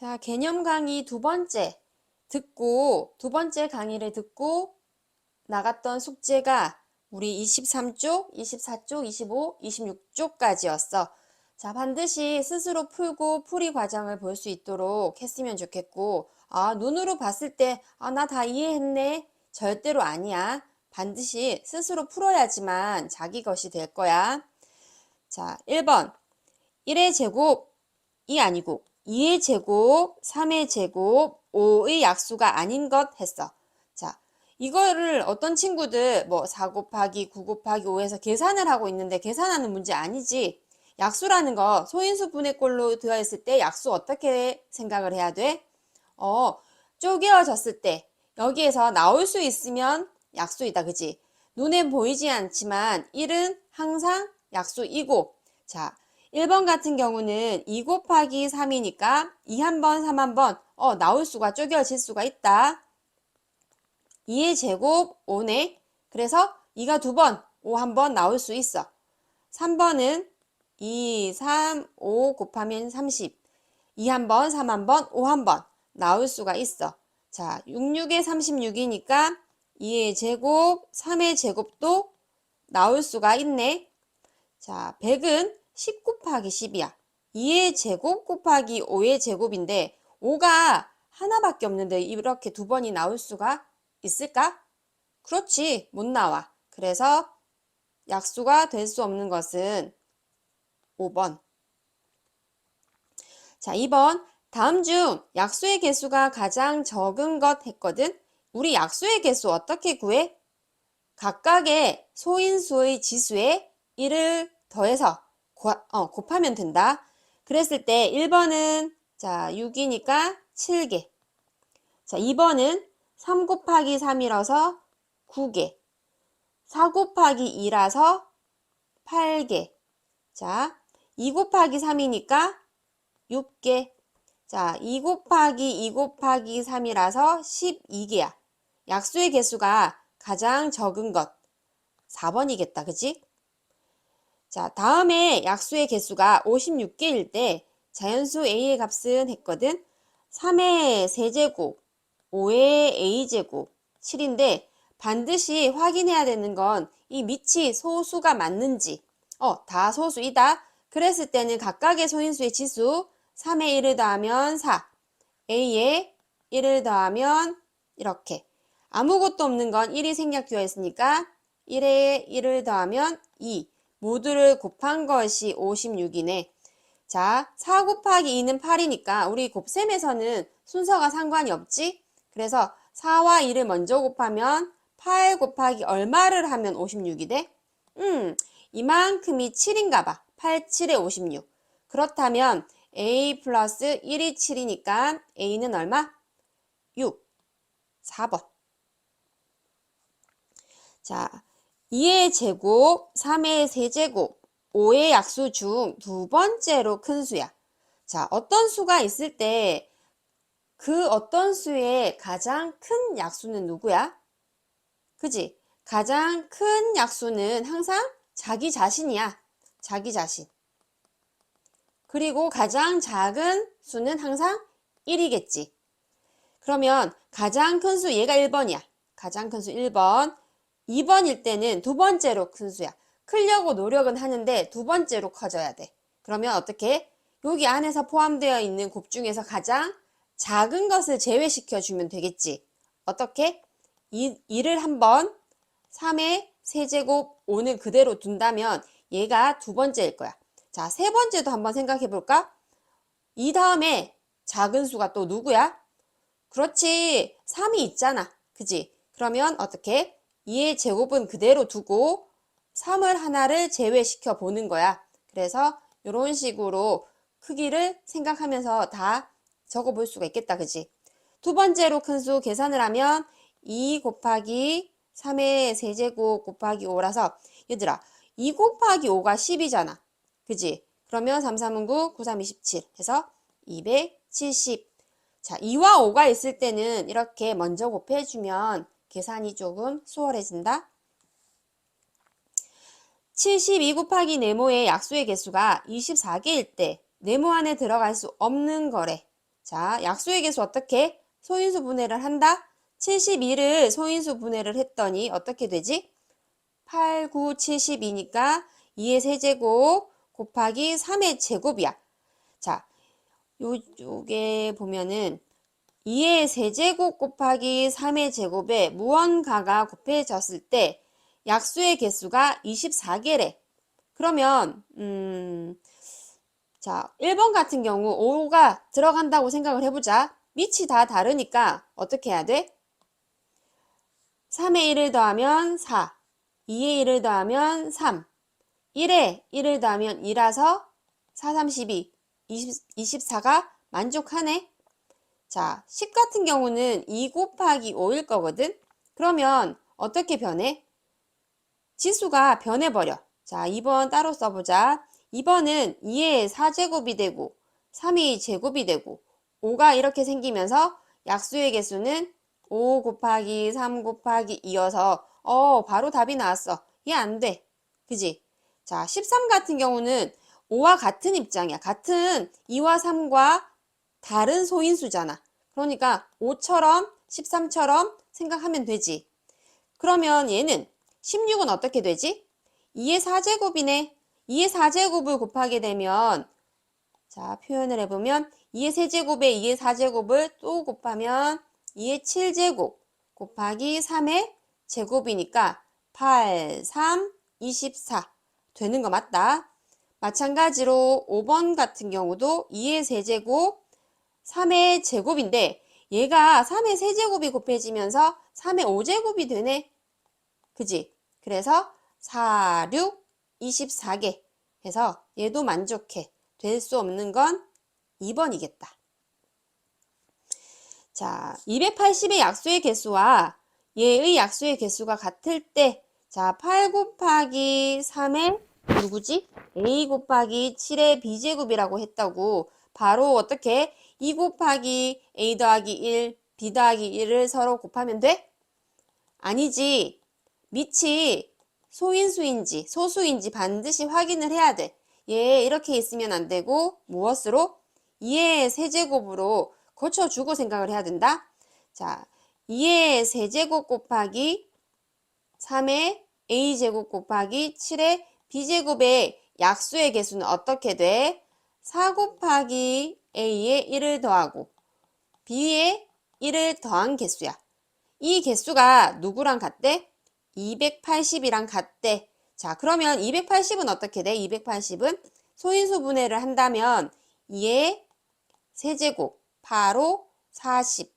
자, 개념 강의 두 번째 강의를 듣고 나갔던 숙제가 우리 23쪽, 24쪽, 25, 26쪽까지였어. 자, 반드시 스스로 풀고 풀이 과정을 볼 수 있도록 했으면 좋겠고, 눈으로 봤을 때, 나 다 이해했네. 절대로 아니야. 반드시 스스로 풀어야지만 자기 것이 될 거야. 자, 1번. 1의 제곱이 아니고 2의 제곱, 3의 제곱, 5의 약수가 아닌 것 했어. 자, 이거를 어떤 친구들 4 곱하기 9 곱하기 5에서 계산을 하고 있는데 계산하는 문제 아니지. 약수라는 거 소인수 분해꼴로 되어 있을 때 약수 어떻게 생각을 해야 돼? 쪼개어졌을 때 여기에서 나올 수 있으면 약수이다. 그지? 눈에 보이지 않지만 1은 항상 약수이고, 자, 1번 같은 경우는 2 곱하기 3이니까 2 한 번, 3 한 번, 나올 수가 쪼개질 수가 있다. 2의 제곱 5네. 그래서 2가 두 번, 5 한 번 나올 수 있어. 3번은 2, 3, 5 곱하면 30. 2 한 번, 3 한 번, 5 한 번 나올 수가 있어. 자, 66에 36이니까 2의 제곱, 3의 제곱도 나올 수가 있네. 자, 100은 10 곱하기 10이야. 2의 제곱 곱하기 5의 제곱인데 5가 하나밖에 없는데 이렇게 두 번이 나올 수가 있을까? 그렇지, 못 나와. 그래서 약수가 될 수 없는 것은 5번. 자, 2번. 다음 중 약수의 개수가 가장 적은 것 했거든. 우리 약수의 개수 어떻게 구해? 각각의 소인수의 지수에 1을 더해서 곱하면 된다. 그랬을 때 1번은 자 6이니까 7개. 자 2번은 3 곱하기 3이라서 9개. 4 곱하기 2라서 8개. 자 2 곱하기 3이니까 6개. 자 2 곱하기 2 곱하기 3이라서 12개야. 약수의 개수가 가장 적은 것 4번이겠다. 그치? 자, 다음에 약수의 개수가 56개일 때 자연수 a의 값은 했거든. 3의 세제곱, 5의 a제곱, 7인데 반드시 확인해야 되는 건 이 밑이 소수가 맞는지. 다 소수이다. 그랬을 때는 각각의 소인수의 지수 3의 1을 더하면 4, a의 1을 더하면 이렇게. 아무것도 없는 건 1이 생략되어 있으니까 1에 1을 더하면 2. 모두를 곱한 것이 56이네. 자, 4 곱하기 2는 8이니까 우리 곱셈에서는 순서가 상관이 없지? 그래서 4와 2를 먼저 곱하면 8 곱하기 얼마를 하면 56이 돼? 이만큼이 7인가 봐. 8, 7에 56. 그렇다면 a 플러스 1이 7이니까 a는 얼마? 6. 4번. 자, 2의 제곱, 3의 세제곱, 5의 약수 중 두 번째로 큰 수야. 자, 어떤 수가 있을 때 그 어떤 수의 가장 큰 약수는 누구야? 그지? 가장 큰 약수는 항상 자기 자신이야. 자기 자신. 그리고 가장 작은 수는 항상 1이겠지. 그러면 가장 큰 수 얘가 1번이야. 가장 큰 수 1번. 2번일 때는 두 번째로 큰 수야. 크려고 노력은 하는데 두 번째로 커져야 돼. 그러면 어떻게? 여기 안에서 포함되어 있는 곱 중에서 가장 작은 것을 제외시켜 주면 되겠지. 어떻게? 2를 한번 3의 세제곱 5는 그대로 둔다면 얘가 두 번째일 거야. 자, 세 번째도 한번 생각해 볼까? 이 다음에 작은 수가 또 누구야? 그렇지. 3이 있잖아. 그지? 그러면 어떻게? 2의 제곱은 그대로 두고 3을 하나를 제외시켜 보는 거야. 그래서 이런 식으로 크기를 생각하면서 다 적어 볼 수가 있겠다. 그지? 두 번째로 큰 수 계산을 하면 2 곱하기 3의 세제곱 곱하기 5라서 얘들아 2 곱하기 5가 10이잖아. 그지? 그러면 3, 3은 9, 9, 3, 27 해서 270. 자, 2와 5가 있을 때는 이렇게 먼저 곱해주면 계산이 조금 수월해진다. 72 곱하기 네모의 약수의 개수가 24개일 때 네모 안에 들어갈 수 없는 거래. 자, 약수의 개수 어떻게? 소인수 분해를 한다? 72를 소인수 분해를 했더니 어떻게 되지? 8, 9, 72니까 2의 세제곱 곱하기 3의 제곱이야. 자, 요게 보면은 2의 세제곱 곱하기 3의 제곱에 무언가가 곱해졌을 때 약수의 개수가 24개래. 그러면 자, 1번 같은 경우 5가 들어간다고 생각을 해보자. 밑이 다 다르니까 어떻게 해야 돼? 3에 1을 더하면 4, 2에 1을 더하면 3, 1에 1을 더하면 2라서 4, 32, 24가 만족하네. 자, 10 같은 경우는 2 곱하기 5일 거거든. 그러면 어떻게 변해? 지수가 변해버려. 자, 2번 따로 써보자. 2번은 2의 4제곱이 되고 3이 제곱이 되고 5가 이렇게 생기면서 약수의 개수는 5 곱하기 3 곱하기 2여서 바로 답이 나왔어. 얘 안 돼. 그지? 자, 13 같은 경우는 5와 같은 입장이야. 같은 2와 3과 다른 소인수잖아. 그러니까 5처럼 13처럼 생각하면 되지. 그러면 얘는 16은 어떻게 되지? 2의 4제곱이네. 2의 4제곱을 곱하게 되면 자, 표현을 해보면 2의 세제곱에 2의 4제곱을 또 곱하면 2의 7제곱 곱하기 3의 제곱이니까 8, 3, 24 되는 거 맞다. 마찬가지로 5번 같은 경우도 2의 세제곱 3의 제곱인데 얘가 3의 세제곱이 곱해지면서 3의 5제곱이 되네. 그지? 그래서 4, 6, 24개 해서 얘도 만족해. 될 수 없는 건 2번이겠다. 자, 280의 약수의 개수와 얘의 약수의 개수가 같을 때, 자, 8 곱하기 3의 누구지? a 곱하기 7의 b제곱이라고 했다고 바로 어떻게 2 곱하기 a 더하기 1, b 더하기 1을 서로 곱하면 돼? 아니지. 밑이 소인수인지 소수인지 반드시 확인을 해야 돼. 얘 이렇게 있으면 안 되고 무엇으로? 2의 세제곱으로 고쳐주고 생각을 해야 된다. 자, 2의 세제곱 곱하기 3의 a제곱 곱하기 7의 b제곱의 약수의 개수는 어떻게 돼? 4 곱하기 a의 1을 더하고 b의 1을 더한 개수야. 이 개수가 누구랑 같대? 280이랑 같대. 자, 그러면 280은 어떻게 돼? 280은 소인수 분해를 한다면 2의 세제곱, 8호 40,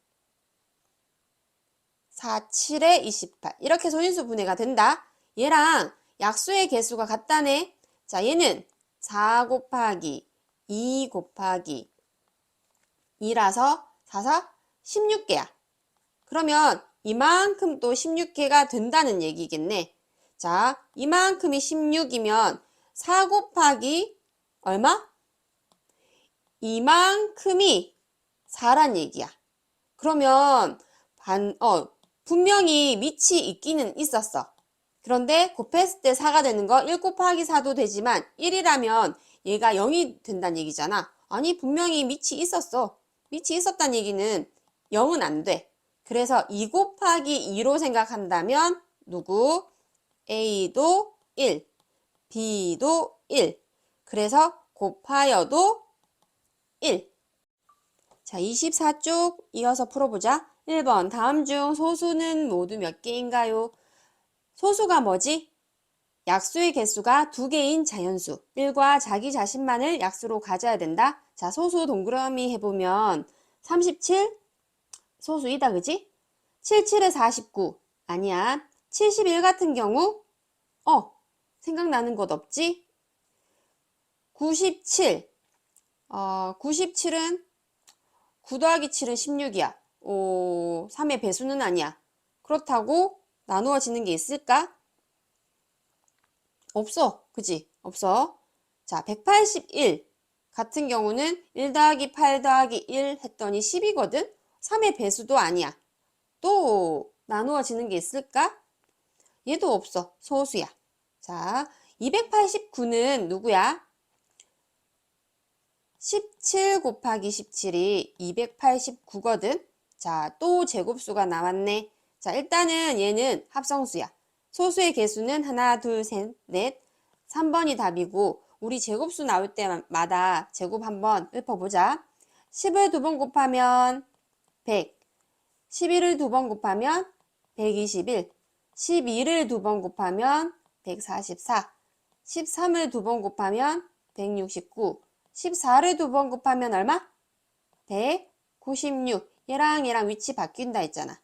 4, 7에 28 이렇게 소인수 분해가 된다. 얘랑 약수의 개수가 같다네. 자, 얘는 4 곱하기 2 곱하기 2라서 4, 4, 16개야. 그러면 이만큼 또 16개가 된다는 얘기겠네. 자, 이만큼이 16이면 4 곱하기 얼마? 이만큼이 4란 얘기야. 그러면 분명히 밑이 있기는 있었어. 그런데 곱했을 때 4가 되는 거 1 곱하기 4도 되지만 1이라면 얘가 0이 된다는 얘기잖아. 아니 분명히 밑이 있었어. 밑이 있었다는 얘기는 0은 안 돼. 그래서 2 곱하기 2로 생각한다면 누구? A도 1, B도 1. 그래서 곱하여도 1. 자, 24쪽 이어서 풀어보자. 1번 다음 중 소수는 모두 몇 개인가요? 소수가 뭐지? 약수의 개수가 2개인 자연수. 1과 자기 자신만을 약수로 가져야 된다. 자, 소수 동그라미 해보면 37 소수이다, 그지? 77에 49 아니야. 71 같은 경우 생각나는 것 없지? 97 97은 9 더하기 7은 16이야. 3의 배수는 아니야. 그렇다고 나누어지는 게 있을까? 없어. 그지? 없어. 자, 181 같은 경우는 1 더하기 8 더하기 1 했더니 10이거든? 3의 배수도 아니야. 또 나누어지는 게 있을까? 얘도 없어. 소수야. 자, 289는 누구야? 17 곱하기 17이 289거든. 자, 또 제곱수가 나왔네. 자, 일단은 얘는 합성수야. 소수의 개수는 하나, 둘, 셋, 넷. 3번이 답이고 우리 제곱수 나올 때마다 제곱 한번 읊어보자. 10을 2번 곱하면 100, 11을 2번 곱하면 121, 12를 2번 곱하면 144, 13을 2번 곱하면 169, 14를 2번 곱하면 얼마? 196. 얘랑 얘랑 위치 바뀐다 했잖아.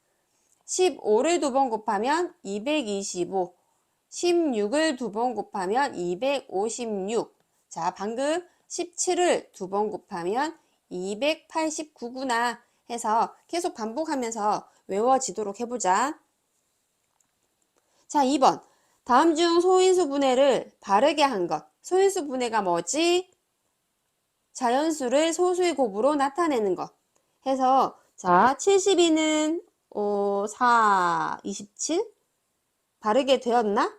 15를 2번 곱하면 225, 16을 2번 곱하면 256. 자, 방금 17을 2번 곱하면 289구나 해서 계속 반복하면서 외워지도록 해보자. 자, 2번. 다음 중 소인수 분해를 바르게 한 것. 소인수 분해가 뭐지? 자연수를 소수의 곱으로 나타내는 것. 해서 자, 72는 4, 27? 바르게 되었나?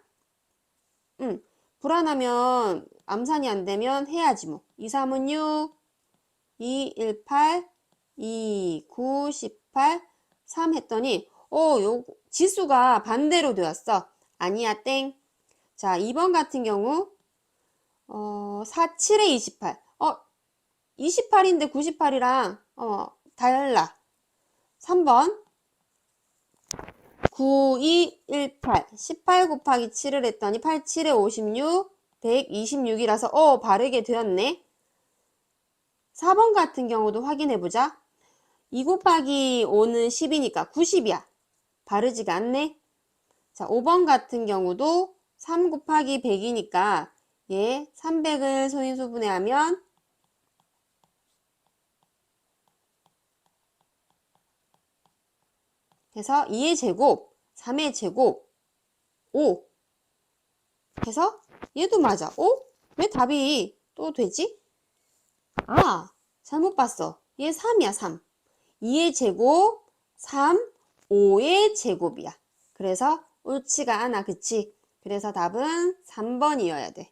불안하면 암산이 안 되면 해야지 뭐. 2, 3은 6, 2, 1, 8, 2, 9, 18, 3 했더니 요 지수가 반대로 되었어. 아니야, 땡. 자, 2번 같은 경우 4, 7에 28. 28인데 98이랑 달라. 3번 9, 2, 1, 8. 18 곱하기 7을 했더니 8, 7에 56, 126이라서 바르게 되었네. 4번 같은 경우도 확인해보자. 2 곱하기 5는 10이니까 90이야. 바르지가 않네. 자, 5번 같은 경우도 3 곱하기 100이니까 얘 300을 소인수 분해하면 해서 2의 제곱, 3의 제곱, 5 해서 얘도 맞아. 왜 답이 또 되지? 잘못 봤어. 얘 3이야, 3. 2의 제곱, 3, 5의 제곱이야. 그래서 옳지가 않아, 그치? 그래서 답은 3번이어야 돼.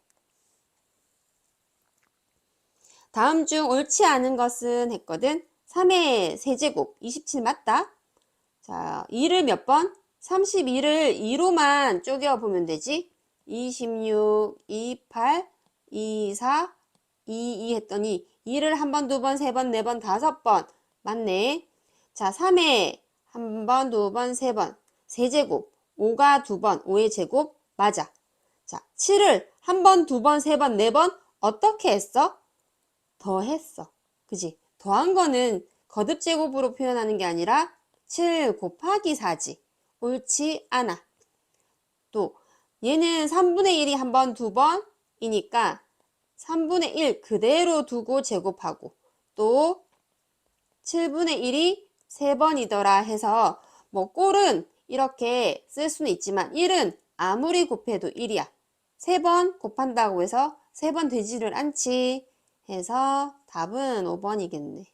다음 중 옳지 않은 것은 했거든. 3의 세제곱, 27 맞다? 자, 2를 몇 번? 32를 2로만 쪼개보면 되지? 26, 28, 24, 22 했더니 2를 한 번, 두 번, 세 번, 네 번, 다섯 번. 맞네. 자, 3에 한 번, 두 번, 세 번. 세제곱. 5가 두 번, 5의 제곱. 맞아. 자, 7을 한 번, 두 번, 세 번, 네 번. 어떻게 했어? 더했어. 그지? 더한 거는 거듭 제곱으로 표현하는 게 아니라 7 곱하기 4지. 옳지 않아. 또 얘는 3분의 1이 한 번, 두 번이니까 3분의 1 그대로 두고 제곱하고 또 7분의 1이 3번이더라 해서 뭐 꼴은 이렇게 쓸 수는 있지만 1은 아무리 곱해도 1이야. 3번 곱한다고 해서 3번 되지를 않지. 해서 답은 5번이겠네.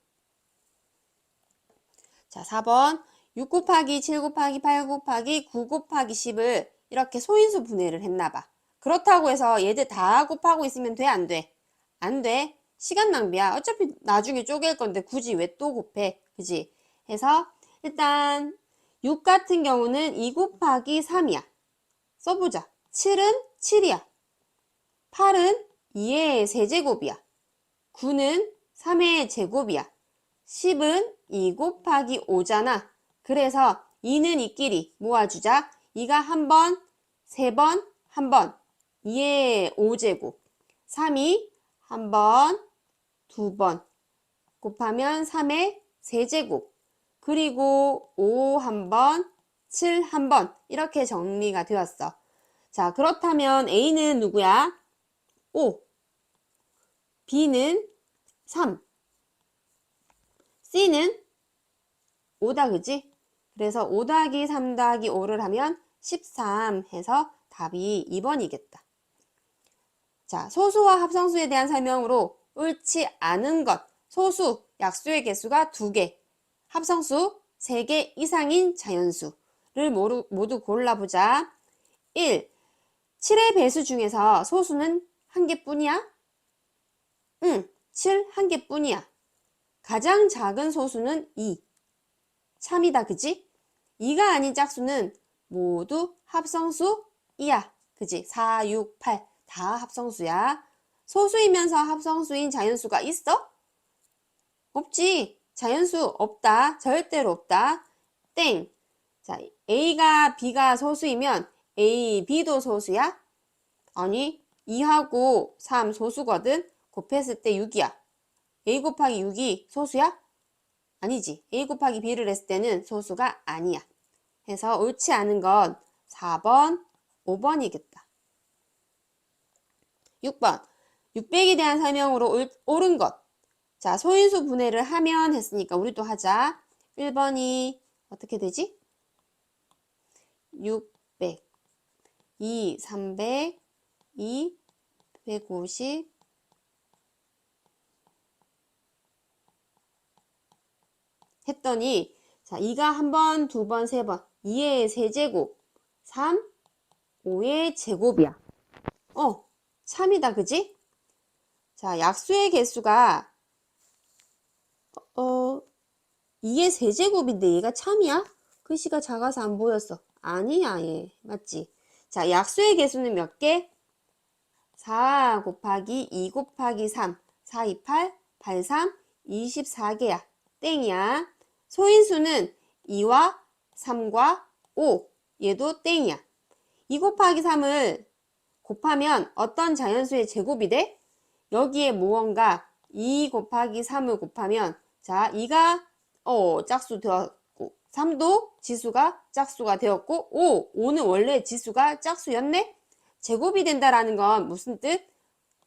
자, 4번 6 곱하기 7 곱하기 8 곱하기 9 곱하기 10을 이렇게 소인수 분해를 했나봐. 그렇다고 해서 얘들 다 곱하고 있으면 돼? 안 돼? 안 돼. 시간 낭비야. 어차피 나중에 쪼갤 건데 굳이 왜 또 곱해? 그지? 해서 일단 6 같은 경우는 2 곱하기 3이야. 써보자. 7은 7이야. 8은 2의 세제곱이야. 9는 3의 제곱이야. 10은 2 곱하기 5잖아. 그래서 2는 이끼리 모아주자. 2가 한 번, 세 번, 한 번. 2의 5제곱. 3이 한 번, 두 번. 곱하면 3의 세제곱. 그리고 5 한 번, 7 한 번. 이렇게 정리가 되었어. 자, 그렇다면 A는 누구야? 5. B는 3. C는 5다, 그지? 그래서 5 더하기 3 더하기 5를 하면 13 해서 답이 2번이겠다. 자, 소수와 합성수에 대한 설명으로 옳지 않은 것. 소수, 약수의 개수가 2개. 합성수, 3개 이상인 자연수를 모두 골라보자. 1. 7의 배수 중에서 소수는 한 개뿐이야? 응. 7 한 개뿐이야. 가장 작은 소수는 2. 참이다, 그지? 2가 아닌 짝수는 모두 합성수이야. 그지? 4, 6, 8 다 합성수야. 소수이면서 합성수인 자연수가 있어? 없지. 자연수 없다. 절대로 없다. 땡. 자, A가 B가 소수이면 A, B도 소수야? 아니, 2하고 3 소수거든. 곱했을 때 6이야. A 곱하기 6이 소수야? 아니지. A 곱하기 B를 했을 때는 소수가 아니야. 해서 옳지 않은 건 4번, 5번이겠다. 6번. 600에 대한 설명으로 옳은 것. 자, 소인수 분해를 하면 했으니까 우리도 하자. 1번이 어떻게 되지? 600, 2, 300, 2, 150, 했더니 자, 2가 한 번, 두 번, 세 번. 2의 세제곱, 3, 5의 제곱이야. 참이다, 그지? 자, 약수의 개수가 2의 세제곱인데 얘가 참이야? 글씨가 작아서 안 보였어. 아니야, 얘. 맞지? 자, 약수의 개수는 몇 개? 4 곱하기 2 곱하기 3, 4, 2, 8, 8, 3, 24개야. 땡이야. 소인수는 2와 3과 5. 얘도 땡이야. 2 곱하기 3을 곱하면 어떤 자연수의 제곱이 돼? 여기에 무언가 2 곱하기 3을 곱하면 자, 2가 짝수 되었고 3도 지수가 짝수가 되었고 5는 원래 지수가 짝수였네? 제곱이 된다라는 건 무슨 뜻?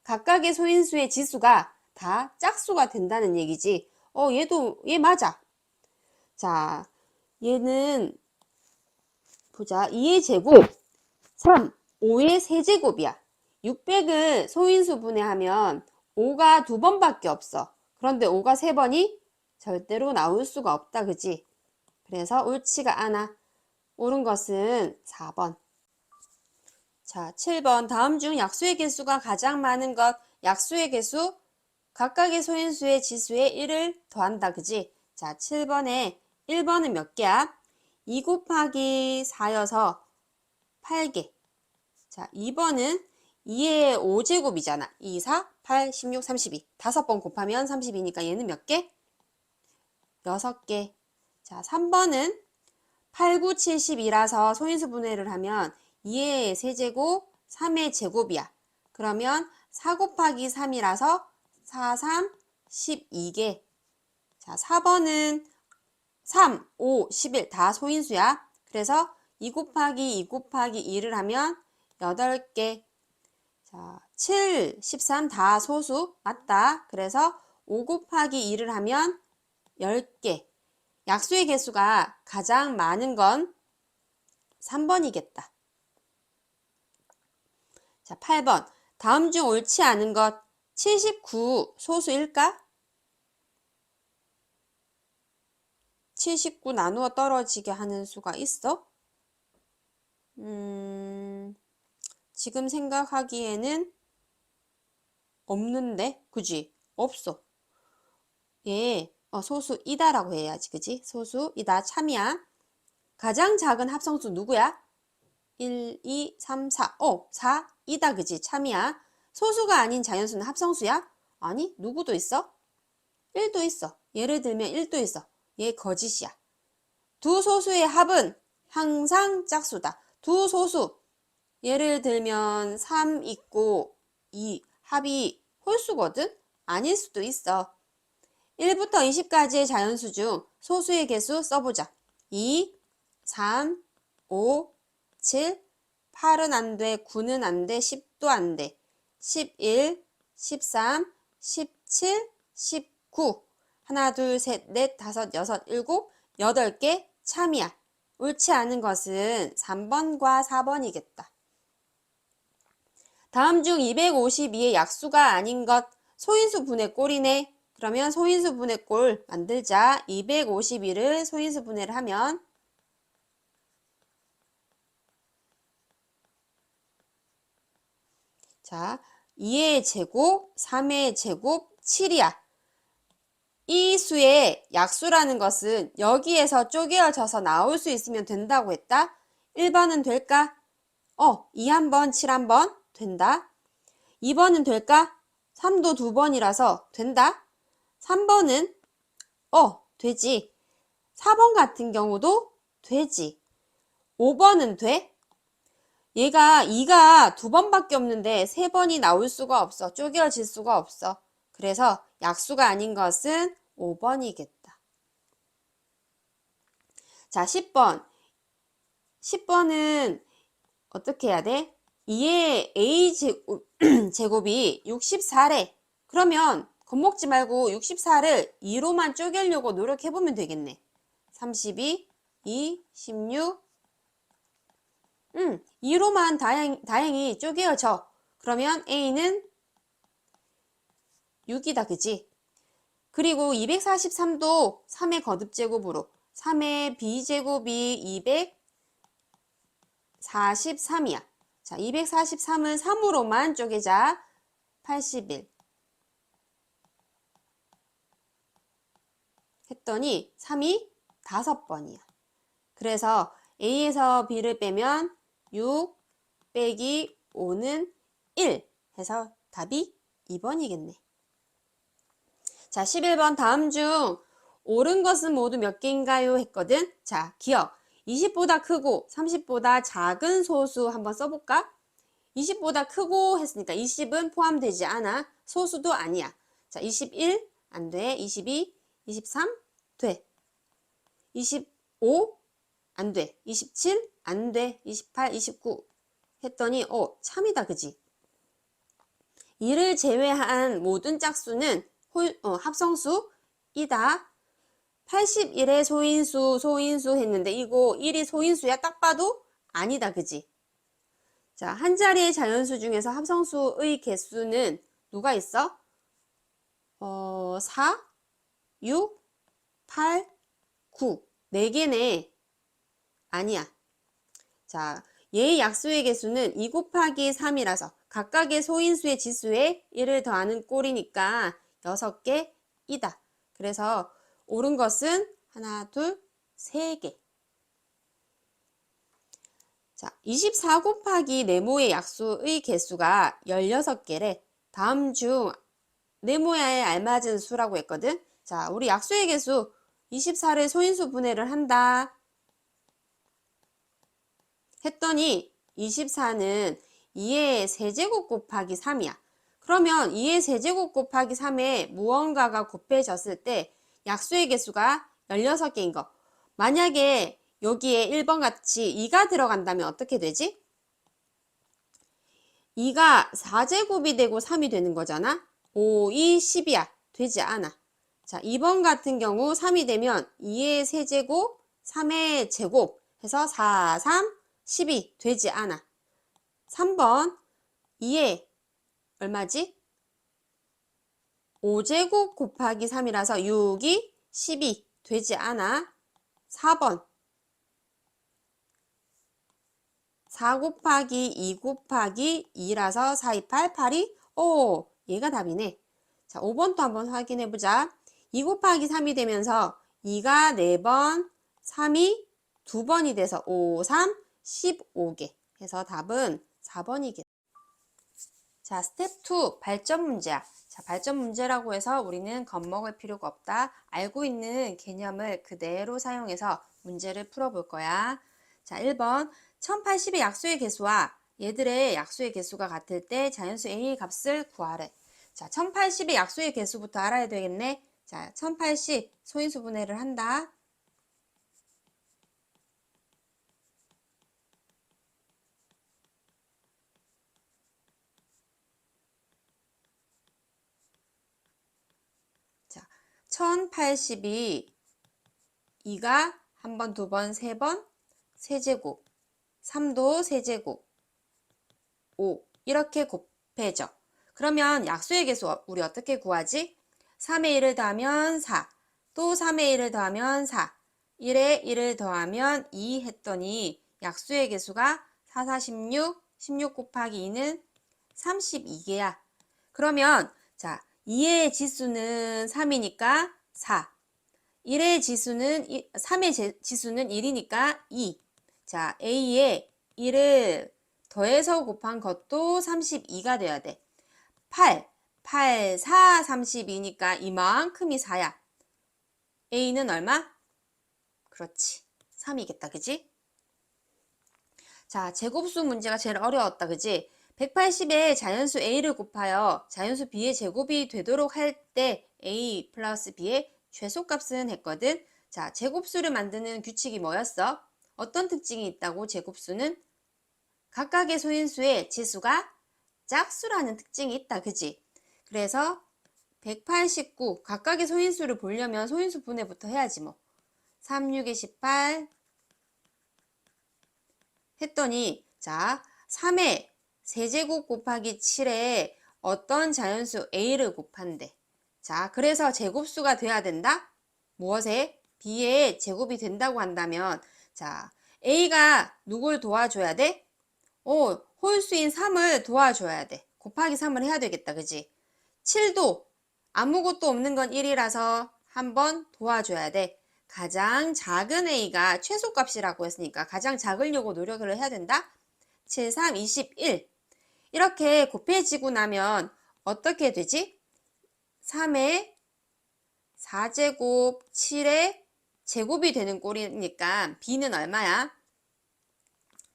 각각의 소인수의 지수가 다 짝수가 된다는 얘기지. 얘 맞아. 자, 얘는 보자. 2의 제곱 3, 5의 세제곱이야. 600을 소인수 분해하면 5가 두 번밖에 없어. 그런데 5가 세 번이 절대로 나올 수가 없다. 그지? 그래서 옳지가 않아. 옳은 것은 4번. 자, 7번. 다음 중 약수의 개수가 가장 많은 것. 약수의 개수 각각의 소인수의 지수에 1을 더한다. 그지? 자, 7번에 1번은 몇 개야? 2 곱하기 4여서 8개. 자, 2번은 2의 5제곱이잖아. 2, 4, 8, 16, 32. 5번 곱하면 32니까 얘는 몇 개? 6개. 자, 3번은 8, 9, 72라서 소인수 분해를 하면 2의 세제곱, 3의 제곱이야. 그러면 4 곱하기 3이라서 4, 3, 12개. 자, 4번은 3, 5, 11 다 소인수야. 그래서 2 곱하기 2 곱하기 2를 하면 8개. 자, 7, 13 다 소수 맞다. 그래서 5 곱하기 2를 하면 10개. 약수의 개수가 가장 많은 건 3번이겠다. 자, 8번. 다음 중 옳지 않은 것 79 소수일까? 79 나누어 떨어지게 하는 수가 있어? 지금 생각하기에는 없는데? 그지? 없어. 얘 소수이다라고 해야지. 그지? 소수이다. 참이야. 가장 작은 합성수 누구야? 1, 2, 3, 4. 4이다. 그지? 참이야. 소수가 아닌 자연수는 합성수야? 아니, 누구도 있어? 1도 있어. 예를 들면 1도 있어. 얘 거짓이야. 두 소수의 합은 항상 짝수다. 두 소수. 예를 들면 3 있고 2 합이 홀수거든? 아닐 수도 있어. 1부터 20까지의 자연수 중 소수의 개수 써보자. 2, 3, 5, 7, 8은 안 돼, 9는 안 돼, 10도 안 돼. 11, 13, 17, 19. 하나, 둘, 셋, 넷, 다섯, 여섯, 일곱, 8개 참이야. 옳지 않은 것은 3번과 4번이겠다. 다음 중 252의 약수가 아닌 것 소인수 분해 꼴이네. 그러면 소인수 분해 꼴 만들자. 252를 소인수 분해를 하면 자, 2의 제곱, 3의 제곱, 7이야. 이 수의 약수라는 것은 여기에서 쪼개어져서 나올 수 있으면 된다고 했다. 1번은 될까? 2 한번, 7 한번 된다. 2번은 될까? 3도 2번이라서 된다. 3번은 되지. 4번 같은 경우도 되지. 5번은 돼? 얘가 2가 2번밖에 없는데 3번이 나올 수가 없어. 쪼개어질 수가 없어. 그래서 약수가 아닌 것은 5번이겠다. 자, 10번. 10번은 어떻게 해야 돼? 2의 a 제곱이 64래. 그러면 겁먹지 말고 64를 2로만 쪼개려고 노력해보면 되겠네. 32, 2, 16. 2로만 다행히 쪼개어져. 그러면 a는 6이다, 그지? 그리고 243도 3의 거듭제곱으로 3의 b제곱이 243이야. 자, 243을 3으로만 쪼개자. 81 했더니 3이 5번이야. 그래서 A에서 B를 빼면 6 빼기 5는 1 해서 답이 2번이겠네. 자, 11번 다음 중 옳은 것은 모두 몇 개인가요? 했거든. 자, 기억. 20보다 크고 30보다 작은 소수 한번 써볼까? 20보다 크고 했으니까 20은 포함되지 않아. 소수도 아니야. 자, 21 안 돼. 22, 23 돼. 25 안 돼. 27 안 돼. 28, 29 했더니 참이다, 그지? 이를 제외한 모든 짝수는 합성수이다. 81의 소인수 했는데 이거 1이 소인수야? 딱 봐도 아니다, 그지? 자, 한 자리의 자연수 중에서 합성수의 개수는 누가 있어? 4, 6, 8, 9. 4개네. 아니야. 자, 얘의 약수의 개수는 2 곱하기 3이라서 각각의 소인수의 지수에 1을 더하는 꼴이니까 6개이다. 그래서 옳은 것은 하나, 둘, 3개. 자, 24 곱하기 네모의 약수의 개수가 16개래. 다음 중 네모에 알맞은 수라고 했거든. 자, 우리 약수의 개수 24를 소인수 분해를 한다. 했더니 24는 2의 세제곱 곱하기 3이야. 그러면 2의 세제곱 곱하기 3에 무언가가 곱해졌을 때 약수의 개수가 16개인 거. 만약에 여기에 1번 같이 2가 들어간다면 어떻게 되지? 2가 4제곱이 되고 3이 되는 거잖아. 5, 2, 10이야. 되지 않아. 자, 2번 같은 경우 3이 되면 2의 세제곱, 3의 제곱 해서 4, 3, 10이 되지 않아. 3번 2의 얼마지? 5제곱 곱하기 3이라서 6이 10이 되지 않아. 4번 4 곱하기 2 곱하기 2라서 4, 2, 8, 8이 얘가 답이네. 자, 5번도 한번 확인해 보자. 2 곱하기 3이 되면서 2가 4번, 3이 2번이 돼서 5, 3, 15개 해서 답은 4번이겠다. 자, 스텝 2 발전 문제야. 자, 발전 문제라고 해서 우리는 겁먹을 필요가 없다. 알고 있는 개념을 그대로 사용해서 문제를 풀어볼 거야. 자, 1번 1080의 약수의 개수와 얘들의 약수의 개수가 같을 때 자연수 A의 값을 구하래. 자, 1080의 약수의 개수부터 알아야 되겠네. 자, 1080 소인수 분해를 한다. 자, 1080이 2가 한 번, 두 번, 세 번, 세제곱, 3도 세제곱, 5 이렇게 곱해져. 그러면 약수의 개수 우리 어떻게 구하지? 3의 1을 더하면 4, 또 3의 1을 더하면 4, 1에 1을 더하면 2 했더니 약수의 개수가 4, 4, 16, 16 곱하기 2는 32개야. 그러면 자, 2의 지수는 3이니까 4. 3의 지수는 1이니까 2. 자, A에 1을 더해서 곱한 것도 32가 돼야 돼. 8, 4, 32니까 이만큼이 4야. A는 얼마? 그렇지. 3이겠다. 그지? 자, 제곱수 문제가 제일 어려웠다. 그지? 180에 자연수 A를 곱하여 자연수 B의 제곱이 되도록 할 때 A 플러스 B의 최소값은 했거든. 자, 제곱수를 만드는 규칙이 뭐였어? 어떤 특징이 있다고? 제곱수는 각각의 소인수의 지수가 짝수라는 특징이 있다. 그지? 그래서 189 각각의 소인수를 보려면 소인수 분해부터 해야지 뭐. 3, 6에 18 했더니 자 3의 세제곱 곱하기 7에 어떤 자연수 A를 곱한대. 자 그래서 제곱수가 돼야 된다. 무엇에? B의 제곱이 된다고 한다면 자 A가 누굴 도와줘야 돼? 홀수인 3을 도와줘야 돼. 곱하기 3을 해야 되겠다. 그지? 7도 아무것도 없는 건 1이라서 한번 도와줘야 돼. 가장 작은 A가 최소값이라고 했으니까 가장 작으려고 노력을 해야 된다. 7, 3, 21 이렇게 곱해지고 나면 어떻게 되지? 3의 4제곱 7의 제곱이 되는 꼴이니까 B는 얼마야?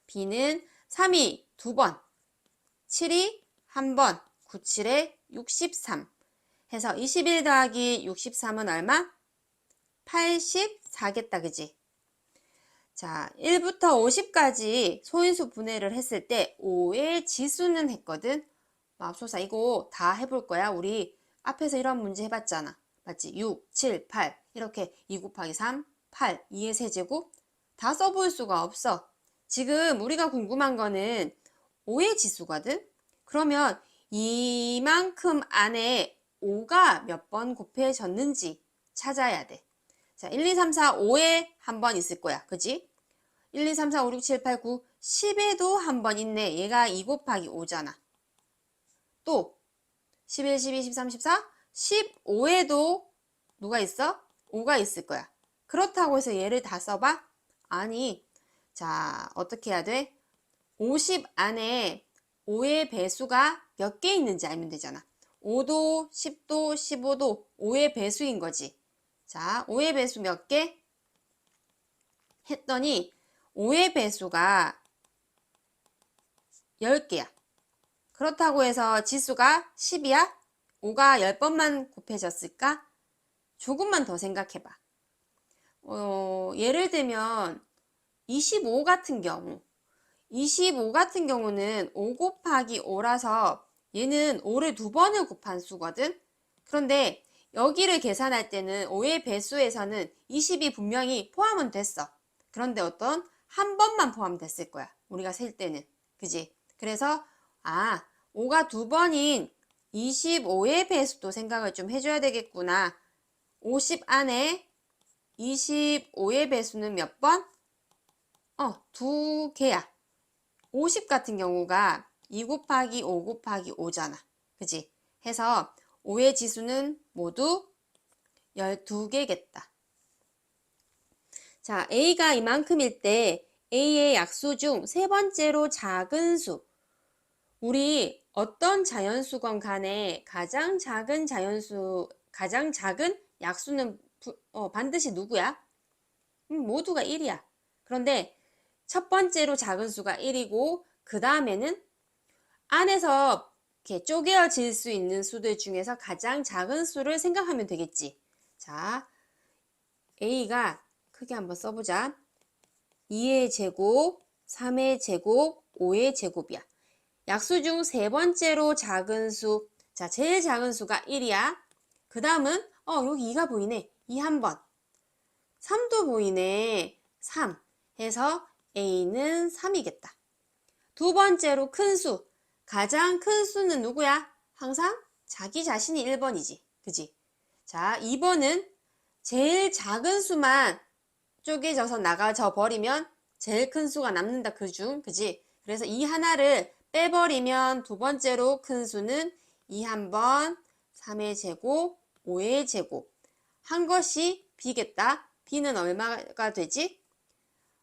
B는 3이 2번 7이 1번 9, 7에 63 해서 21 더하기 63은 얼마? 84겠다. 그지? 자, 1부터 50까지 소인수 분해를 했을 때 5의 지수는 했거든. 맙소사 이거 다 해볼 거야. 우리 앞에서 이런 문제 해봤잖아. 맞지? 6, 7, 8 이렇게 2 곱하기 3, 8, 2의 세제곱 다 써볼 수가 없어. 지금 우리가 궁금한 거는 5의 지수거든. 그러면 이만큼 안에 5가 몇 번 곱해졌는지 찾아야 돼. 자, 1, 2, 3, 4, 5에 한 번 있을 거야. 그지? 1, 2, 3, 4, 5, 6, 7, 8, 9, 10에도 한 번 있네. 얘가 2 곱하기 5잖아. 또 11, 12, 13, 14, 15에도 누가 있어? 5가 있을 거야. 그렇다고 해서 얘를 다 써봐? 아니. 자, 어떻게 해야 돼? 50 안에 5의 배수가 몇 개 있는지 알면 되잖아. 5도, 10도, 15도 5의 배수인 거지. 자, 5의 배수 몇 개? 했더니 5의 배수가 10개야. 그렇다고 해서 지수가 10이야? 5가 10번만 곱해졌을까? 조금만 더 생각해봐. 예를 들면 25 같은 경우 25 같은 경우는 5 곱하기 5라서 얘는 5를 2번을 곱한 수거든. 그런데 여기를 계산할 때는 5의 배수에서는 20이 분명히 포함은 됐어. 그런데 어떤 한 번만 포함됐을 거야. 우리가 셀 때는. 그지? 그래서 5가 2번인 25의 배수도 생각을 좀 해줘야 되겠구나. 50 안에 25의 배수는 몇 번? 2개야. 50 같은 경우가 2 곱하기 5 곱하기 5잖아. 그지? 해서 5의 지수는 모두 12개겠다. 자, A가 이만큼일 때 A의 약수 중 세 번째로 작은 수. 우리 어떤 자연수건 간에 가장 작은 약수는 반드시 누구야? 모두가 1이야. 그런데 첫 번째로 작은 수가 1이고 그 다음에는 안에서 이렇게 쪼개어질 수 있는 수들 중에서 가장 작은 수를 생각하면 되겠지. 자, A가 크게 한번 써보자. 2의 제곱, 3의 제곱, 5의 제곱이야. 약수 중 세 번째로 작은 수. 자, 제일 작은 수가 1이야. 그 다음은 여기 2가 보이네. 2 한 번. 3도 보이네. 3 해서 A는 3이겠다. 두 번째로 큰 수. 가장 큰 수는 누구야? 항상 자기 자신이 1번이지. 그지? 자, 2번은 제일 작은 수만 쪼개져서 나가져 버리면 제일 큰 수가 남는다. 그중. 그지? 그래서 이 하나를 빼버리면 두 번째로 큰 수는 2 한 번, 3의 제곱, 5의 제곱. 한 것이 b겠다. b는 얼마가 되지?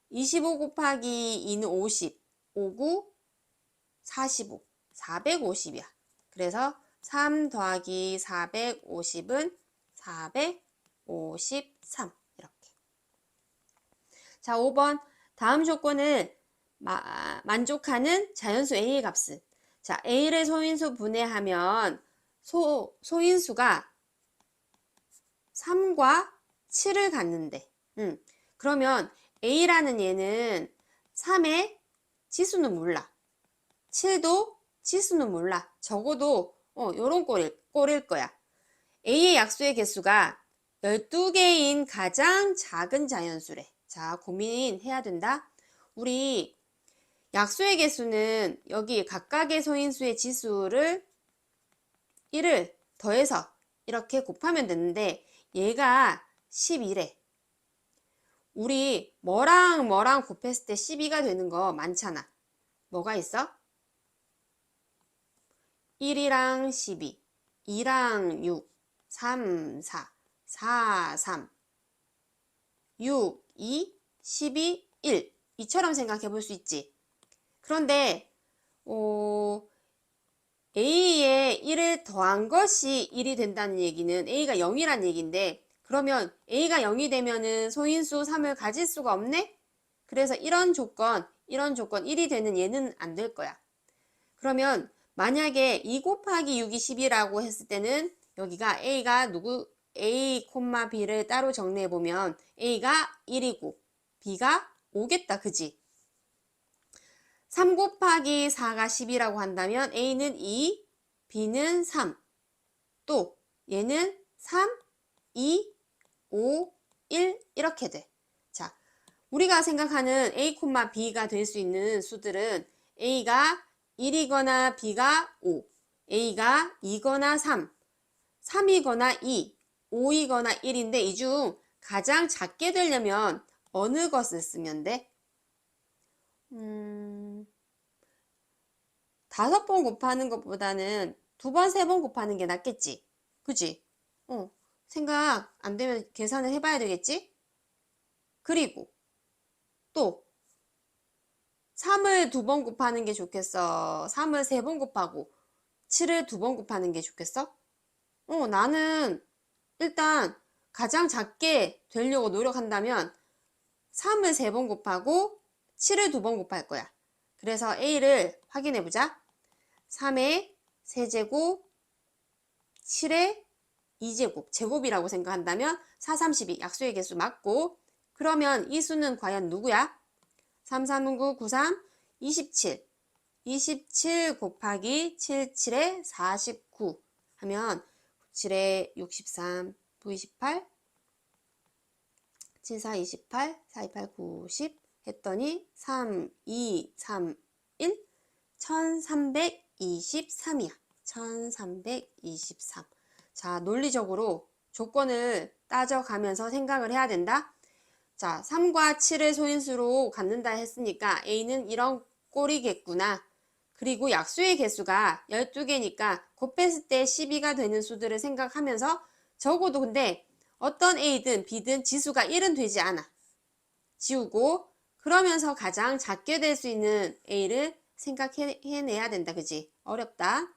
25 곱하기 2는 50, 59, 45, 450이야. 그래서 3 더하기 450은 453 이렇게. 자, 5번 다음 조건을 만족하는 자연수 A의 값은, 자, A를 소인수 분해하면 소인수가 3과 7을 갖는데, 그러면 A라는 얘는 3의 지수는 몰라. 7도 지수는 몰라. 적어도 요런 꼴일 거야. A의 약수의 개수가 12개인 가장 작은 자연수래. 자, 고민해야 된다. 우리 약수의 개수는 여기 각각의 소인수의 지수를 1을 더해서 이렇게 곱하면 되는데 얘가 12래. 우리 뭐랑 곱했을 때 12가 되는 거 많잖아. 뭐가 있어? 1이랑 12, 2랑 6, 3, 4, 4, 3, 6, 2, 12, 1 이처럼 생각해 볼 수 있지. 그런데 A에 1을 더한 것이 1이 된다는 얘기는 A가 0이란 얘기인데, 그러면 A가 0이 되면은 소인수 3을 가질 수가 없네? 그래서 이런 조건 1이 되는 얘는 안 될 거야. 그러면 만약에 2 곱하기 6이 10이라고 했을 때는 여기가 A가 A, B를 따로 정리해 보면 A가 1이고 B가 5겠다. 그지? 3 곱하기 4가 10이라고 한다면 A는 2, B는 3. 또 얘는 3, 2, 5, 1 이렇게 돼. 자, 우리가 생각하는 A, B가 될 수 있는 수들은 A가 1이거나 B가 5, A가 2거나 3, 3이거나 2, 5이거나 1인데 이 중 가장 작게 되려면 어느 것을 쓰면 돼? 5번 곱하는 것보다는 2번, 3번 곱하는 게 낫겠지? 그지? 생각 안 되면 계산을 해봐야 되겠지? 그리고 또 3을 2번 곱하는 게 좋겠어? 3을 3번 곱하고 7을 2번 곱하는 게 좋겠어? 나는 일단 가장 작게 되려고 노력한다면 3을 3번 곱하고 7을 2번 곱할 거야. 그래서 A를 확인해 보자. 3의 세제곱, 7의 2제곱, 제곱이라고 생각한다면 4, 32 약수의 개수 맞고, 그러면 이 수는 과연 누구야? 3, 3은 9, 9, 3, 27. 27 곱하기 7, 7에 49 하면 7에 63, 9, 28, 7, 4, 28, 4, 28, 90 했더니 3, 2, 3, 1, 1323이야. 1323. 자, 논리적으로 조건을 따져가면서 생각을 해야 된다. 자, 3과 7을 소인수로 갖는다 했으니까 A는 이런 꼴이겠구나. 그리고 약수의 개수가 12개니까 곱했을 때 12가 되는 수들을 생각하면서, 적어도 근데 어떤 A든 B든 지수가 1은 되지 않아. 지우고 그러면서 가장 작게 될 수 있는 A를 생각해내야 된다. 그지? 어렵다.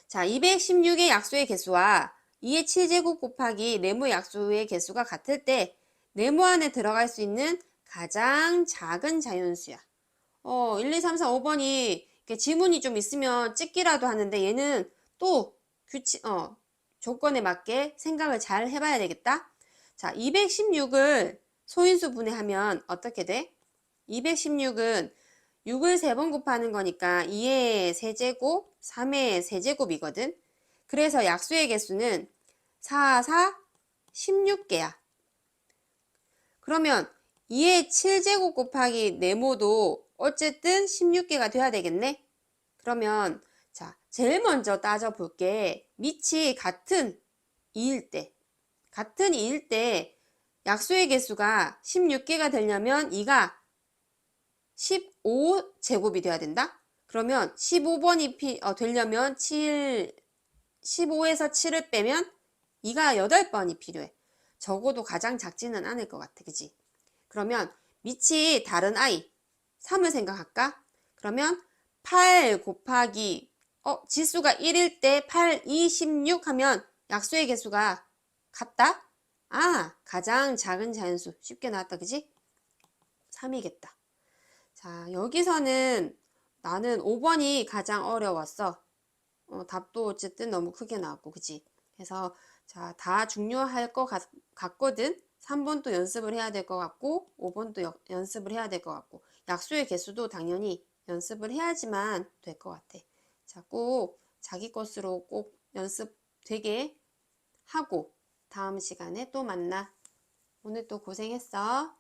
자, 216의 약수의 개수와 2의 7제곱 곱하기 네모의 약수의 개수가 같을 때 네모 안에 들어갈 수 있는 가장 작은 자연수야. 1, 2, 3, 4, 5번이 지문이 좀 있으면 찍기라도 하는데 얘는 또 조건에 맞게 생각을 잘 해봐야 되겠다. 자, 216을 소인수 분해하면 어떻게 돼? 216은 6을 3번 곱하는 거니까 2의 세제곱, 3의 세제곱이거든. 그래서 약수의 개수는 4, 4, 16개야. 그러면 2의 7제곱 곱하기 네모도 어쨌든 16개가 돼야 되겠네. 그러면 자, 제일 먼저 따져볼게. 밑이 같은 2일 때 약수의 개수가 16개가 되려면 2가 15제곱이 돼야 된다. 그러면 15번이 되려면 7 15에서 7을 빼면 2가 8번이 필요해. 적어도 가장 작지는 않을 것 같아. 그지? 그러면 밑이 다른 i 3을 생각할까? 그러면 8 곱하기 지수가 1일 때 8, 2, 16 하면 약수의 개수가 같다? 아, 가장 작은 자연수. 쉽게 나왔다. 그지? 3이겠다. 자, 여기서는 나는 5번이 가장 어려웠어. 답도 어쨌든 너무 크게 나왔고, 그지? 그래서, 자, 다 중요할 것 같거든? 3번도 연습을 해야 될 것 같고, 5번도 연습을 해야 될 것 같고, 약수의 개수도 당연히 연습을 해야지만 될 것 같아. 자, 꼭 자기 것으로 꼭 연습 되게 하고, 다음 시간에 또 만나. 오늘 또 고생했어.